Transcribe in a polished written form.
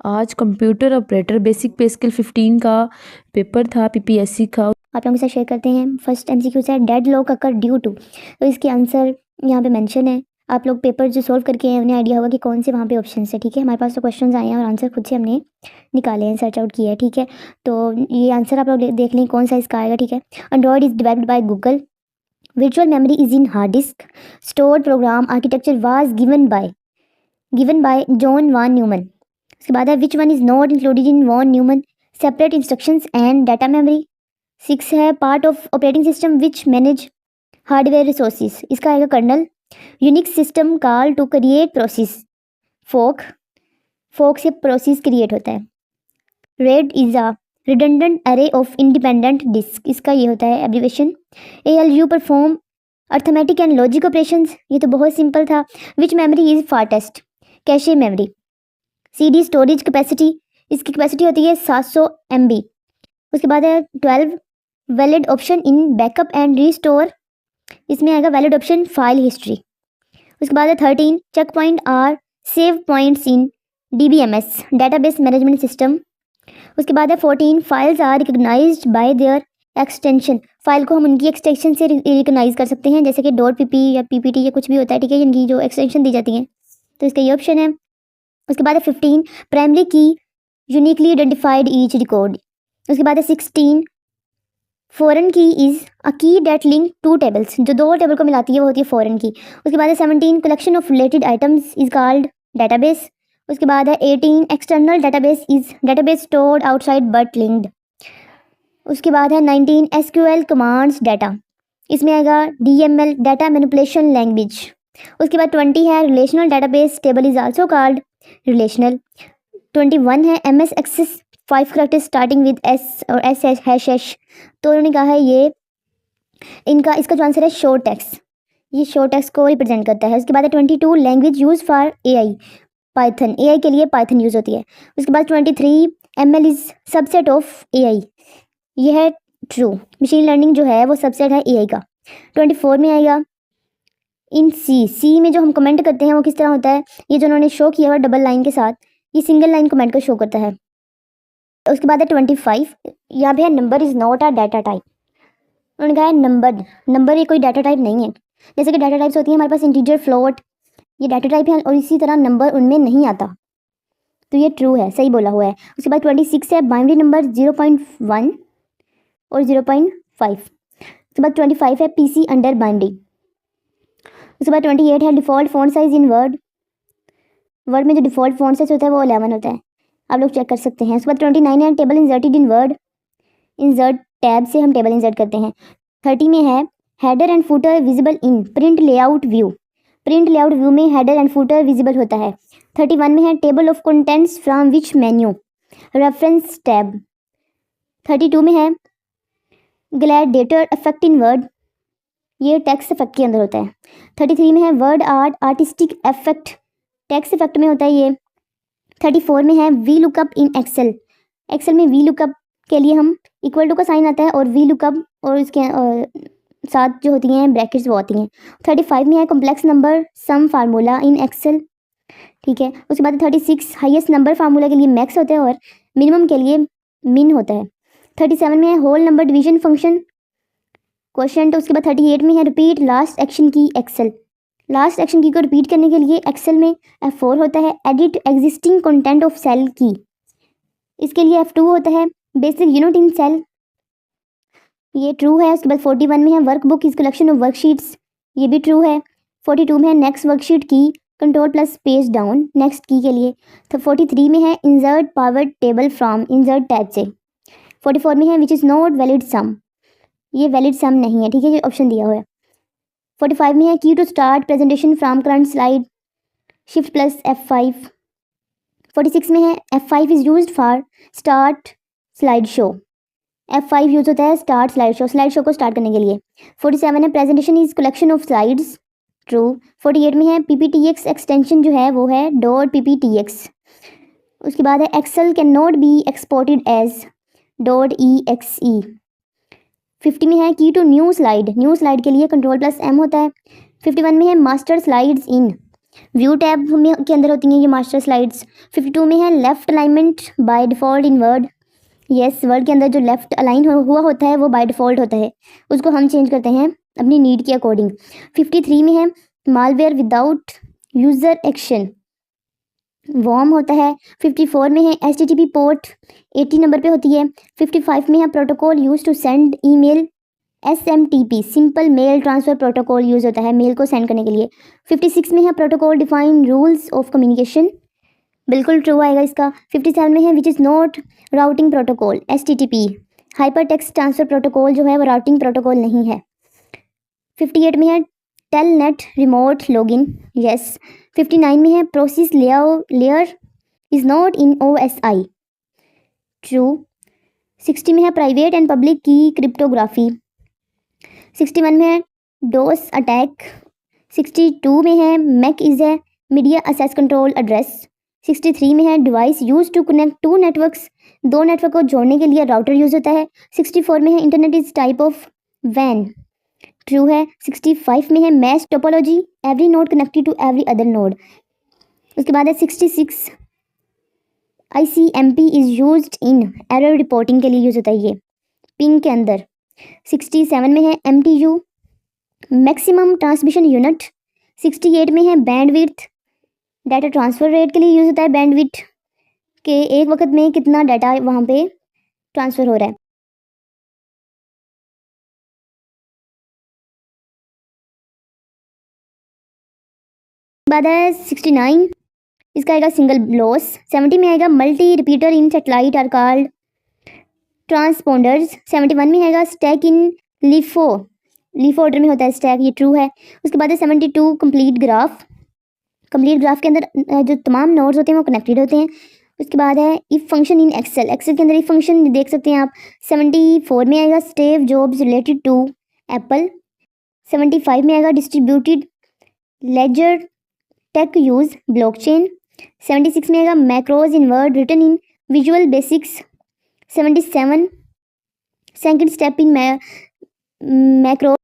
आज computer operator basic पे skill 15 का पेपर था पीपीएससी का। आप लोगों के साथ शेयर करते हैं। फर्स्ट एमसीक्यू है dead lock occur due to, तो इसके आंसर यहाँ पे मेंशन है। आप लोग पेपर जो सॉल्व करके हैं उन्हें आइडिया होगा कि कौन से वहाँ पे ऑप्शन है। ठीक है, हमारे पास तो क्वेश्चंस आए हैं और आंसर खुद से हमने निकाले हैं, सर्च आउट किया है। ठीक है, तो ये आंसर आप लोग देख लें कौन सा इसका आएगा। ठीक है, Android is developed by Google, virtual memory is in hard disk, stored program architecture was given by John von Neumann। उसके बाद है which one is not included in von Neumann separate instructions and data memory। 6 है part of operating system which manage hardware resources, इसका आएगा kernel. Unix system call to create process, fork से process create होता है। RAID is a redundant array of independent disk, इसका ये होता है abbreviation. ALU perform arithmetic and logic operations, ये तो बहुत सिंपल था। Which memory is fastest, cache memory. CD storage capacity, इसकी कैपेसिटी होती है 700 MB। उसके बाद है 12 valid option in backup and restore, इसमें आएगा वैलिड ऑप्शन फाइल हिस्ट्री। उसके बाद है 13 check point are save points in DBMS database management system. उसके बाद है 14 files are recognised by their extension, file को हम उनकी एक्सटेंशन से रिकग्नाइज कर सकते हैं, जैसे कि .pp या PPT या कुछ भी होता है। ठीक है, इनकी जो एक्सटेंशन दी जाती है, तो इसका ये ऑप्शन है। उसके बाद है 15 प्राइमरी की यूनिकली आइडेंटिफाइड ईच रिकॉर्ड। उसके बाद है 16 फॉरेन की इज अ की डेट लिंक टू टेबल्स, जो दो टेबल को मिलाती है वो होती है फॉरेन की। उसके बाद है 17 collection of related items is called database. उसके बाद है 18 external database is database stored outside but linked. उसके बाद है 19 SQL कमांड्स डाटा, इसमें आएगा DML डाटा मैनिपुलेशन लैंग्वेज। उसके बाद 20 है relational database table is also called relational. 21 है MS access 5 characters starting with S और SS ##, तो उन्होंने कहा है ये इसका जो आंसर है शो टेक्स्ट, ये शो टेक्स्ट को रिप्रेजेंट करता है। उसके बाद है 22 language use for AI Python, AI के लिए पाइथन यूज होती है। उसके बाद 23 ML is subset of AI, यह है ट्रू, मशीन लर्निंग जो है वो सबसेट है AI का। 24 में आएगा इन सी में जो हम कमेंट करते हैं वो किस तरह होता है, ये जो उन्होंने शो किया हुआ डबल लाइन के साथ, ये सिंगल लाइन कमेंट को शो करता है। उसके बाद है 25, यहाँ पे है number is not a data type, उन्होंने कहा है नंबर ये कोई डाटा टाइप नहीं है। जैसे कि डाटा टाइप्स होती है हमारे पास इंटीजर फ्लोट, ये डाटा टाइप है, और इसी तरह नंबर उनमें नहीं आता, तो ये ट्रू है, सही बोला हुआ है। उसके बाद 26 है बाइनरी नंबर 0.1 और 0.5। उसके बाद 25 है PC अंडर बाइनरी। उसके बाद 28 है default font size in word में जो डिफ़ॉल्ट फॉन्ट साइज होता है वो 11 होता है, आप लोग चेक कर सकते हैं। उसके बाद 29 है table inserted in word, insert tab से हम टेबल इंसर्ट करते हैं। 30 में है header and footer visible in print layout view, print layout view में हेडर एंड फुटर विजिबल होता है। 31 में है table of contents from which menu, reference tab. 32 में है ग्लैडिएटर इफेक्ट इन वर्ड, ये टेक्स्ट इफेक्ट के अंदर होता है। 33 में है word art artistic effect, text effect में होता है ये। 34 में है वी लुकअप इन एक्सेल में वी लुकअप के लिए हम इक्वल टू का साइन आता है और वी लुकअप और इसके साथ जो होती हैं ब्रैकेट्स वो आती हैं। 35 में है complex number sum formula in Excel, ठीक है। उसके बाद 36 हाईएस्ट नंबर फार्मूला के लिए मैक्स होता है और मिनिमम के लिए मिन होता है। 37 में है whole number division function question. तो उसके बाद 38 में है repeat last action key Excel, last action key को रिपीट करने के लिए एक्सेल में F4 होता है। Edit existing content of cell key, इसके लिए F2 होता है। बेसिक यूनिट इन सेल, ये ट्रू है। उसके बाद 41 में है workbook is collection of worksheets, ये भी ट्रू है। 42 में है next worksheet key control plus page down next key के लिए। तो 43 में है insert power table from insert tab से। 44 में है which is not valid sum, ये वैलिड सम नहीं है, ठीक है, ये ऑप्शन दिया हुआ है। 45 में है key to start presentation from current slide shift plus F5। 46 में है F5 is used for start slide show, F5 use होता है स्टार्ट स्लाइड शो को स्टार्ट करने के लिए। 47 है presentation is collection of slides, true. 48 में है PPTX एक्सटेंशन जो है वो है .pptx। उसके बाद है Excel can not be exported as .exe। 50 में है की टू न्यू स्लाइड के लिए कंट्रोल प्लस M होता है। 51 में है मास्टर स्लाइड्स इन, व्यू टैब में के अंदर होती हैं ये मास्टर स्लाइड्स। 52 में है left alignment by default in word. Yes, word के अंदर जो लेफ्ट अलाइन हुआ होता है वो बाय डिफ़ॉल्ट होता है, उसको हम चेंज करते हैं अपनी नीड के अकॉर्डिंग। 53 में है malware without user action, worm होता है। 54 में है HTTP पोर्ट 80 नंबर पे होती है। 55 में है protocol use to send email SMTP, simple mail transfer protocol use होता है मेल को सेंड करने के लिए। 56 में है protocol define rules of communication, बिल्कुल ट्रू आएगा इसका। 57 में है which is not routing protocol STTP, hyper text transfer protocol जो है वो राउटिंग प्रोटोकॉल नहीं है। 58 में है टेलनेट रिमोट लॉगिन, यस। 59 में है process layer is not in OSI, true. 60 में है private and public key cryptography. 61 में है डोस अटैक। 62 में है MAC is a media access control address. 63 में है device use to connect to networks, दो नेटवर्क को जोड़ने के लिए राउटर यूज होता है। 64 में है इंटरनेट इज टाइप ऑफ वैन, ट्रू है। 65 में है mesh topology, every node connected to every other node. उसके बाद है 66 ICMP is use in error reporting के लिए यूज़ होता है ये पिंग के अंदर। 67 में है MTU मैक्सिमम ट्रांसमिशन यूनिट। 68 में है बैंडविड्थ, डाटा ट्रांसफ़र रेट के लिए यूज़ होता है बैंडविड्थ के एक वक्त में कितना डाटा वहाँ पे ट्रांसफ़र हो रहा है। बाद है 69, इसका आएगा सिंगल लॉस। 70 में आएगा multi repeater in satellite are called transponders. 71 में आएगा स्टैक इन लीफो ऑर्डर में होता है स्टैक, ये ट्रू है। उसके बाद है 72 कंप्लीट ग्राफ के अंदर जो तमाम नोड्स होते हैं वो कनेक्टेड होते हैं। उसके बाद है इफ फंक्शन इन एक्सेल के अंदर इफ फंक्शन देख सकते हैं आप। 74 में आएगा Steve Jobs related to Apple. 75 में आएगा distributed ledger tech use blockchain. 76 में आएगा macros in Word written in Visual Basics. 77 second step in macro